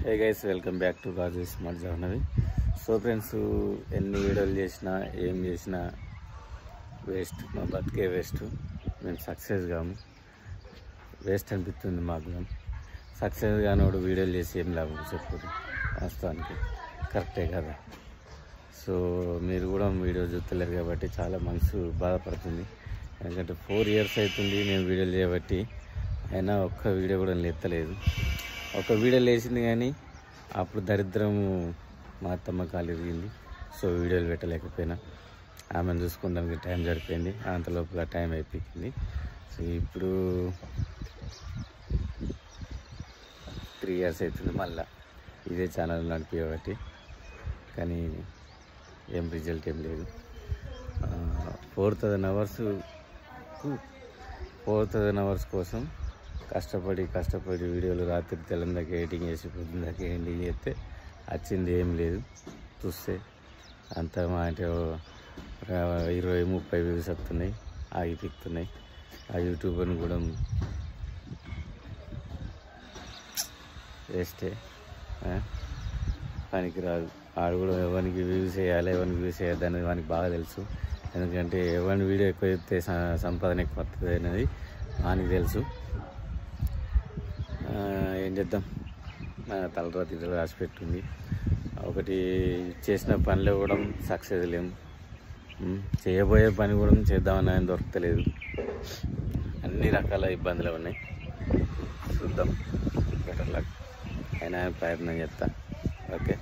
Hey guys, welcome back to Raju smart Jahnavi. So friends, ఎన్ని వీడియోలు చేసినా ఏం చేసినా వేస్ట్. మా బతికే వేస్ట్. మేము సక్సెస్ కాము. వేస్ట్ అనిపిస్తుంది మాకు. సక్సెస్ కానివాడు వీడియోలు చేసి ఏం లాభం చెప్పదు. వాస్తవానికి కరెక్టే కదా. సో మీరు కూడా వీడియో చూస్తలేరు కాబట్టి చాలా మనసు బాధపడుతుంది. ఎందుకంటే 4 years అవుతుంది నేను వీడియోలు చేయబట్టి, అయినా ఒక్క వీడియో కూడా ఎత్తలేదు. ఒక వీడియో లేచింది కానీ అప్పుడు దరిద్రము మా అత్తమ్మ కాలు ఇరిగింది. సో వీడియోలు పెట్టలేకపోయినా, ఆమెను చూసుకోవడానికి టైం సరిపోయింది. అంతలోపల టైం అయిపోయింది. సో ఇప్పుడు 3 years అవుతుంది మళ్ళీ ఇదే ఛానల్ నడిపేయబట్టి, కానీ ఏం రిజల్ట్ ఏం లేదు. 4,000 hours కోసం కష్టపడి వీడియోలు రాత్రి తెల్లందాక ఎడిటింగ్ చేసి పొద్దున్నదాక ఎడిటింగ్ చేస్తే వచ్చింది ఏం లేదు. చూస్తే అంత మా అంటే 20-30 వ్యూస్ వస్తున్నాయి, ఆగిపిస్తున్నాయి. ఆ యూట్యూబర్ని కూడా వేస్టే, పనికి రాదు. ఆడు కూడా ఎవరికి వ్యూస్ వేయాలి, ఎవరికి వ్యూస్ వేయద్దు అనేది వానికి బాగా తెలుసు. ఎందుకంటే ఎవరిని వీడియో ఎక్కువ చెప్తే సంపాదన ఎక్కువ వస్తుంది అనేది వానికి తెలుసు. ఏం చేద్దాం, తలరాతిలో రాసి పెట్టుంది. ఒకటి చేసిన పనిలో కూడా సక్సెస్ లేము. చేయబోయే పని కూడా చేద్దామని ఆయన దొరకలేదు. అన్ని రకాల ఇబ్బందులు ఉన్నాయి. చూద్దాం, బెటర్ లక్. అయినా ప్రయత్నం చేస్తా. Okay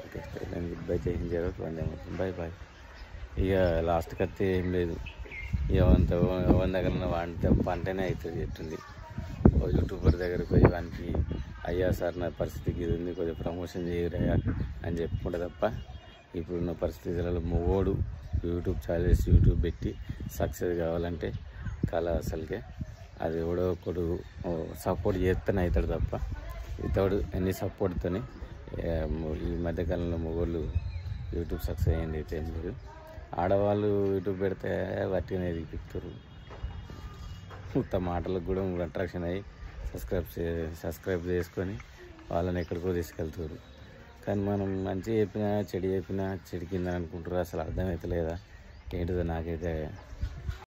okay, good bye. జై హింద్, బాయ్ బాయ్. ఇక లాస్ట్కి వస్తే ఏం లేదు. ఎవరి దగ్గర వంట పంటనే అవుతుంది ఎట్టుంది. ఓ యూట్యూబర్ దగ్గరికి పోయి వానికి, అయ్యా సార్ నా పరిస్థితికి ఇది ఉంది, కొంచెం ప్రమోషన్ చేయరయ్యా అని చెప్పుకుంటే తప్ప ఇప్పుడున్న పరిస్థితులలో మొగోడు యూట్యూబ్ పెట్టి సక్సెస్ కావాలంటే కళ అసలుకే. అది ఎవడో ఒకడు సపోర్ట్ చేస్తేనే అవుతాడు తప్ప ఇతడు ఎన్ని సపోర్ట్తోనే. ఈ మధ్యకాలంలో మొగోళ్ళు యూట్యూబ్ సక్సెస్ అయ్యింది అయితే ఏం లేదు. ఆడవాళ్ళు యూట్యూబ్ పెడితే వట్టిగానే ఎదిగిపిస్తారు. మొత్తం మాటలకు కూడా అట్రాక్షన్ అయ్యి సబ్స్క్రైబ్ చేసుకొని వాళ్ళని ఎక్కడికో తీసుకెళ్తారు. కానీ మనం మంచి చెప్పినా చెడు కింద అనుకుంటారు. అసలు అర్థమవుతలేదా ఏంటిదో నాకైతే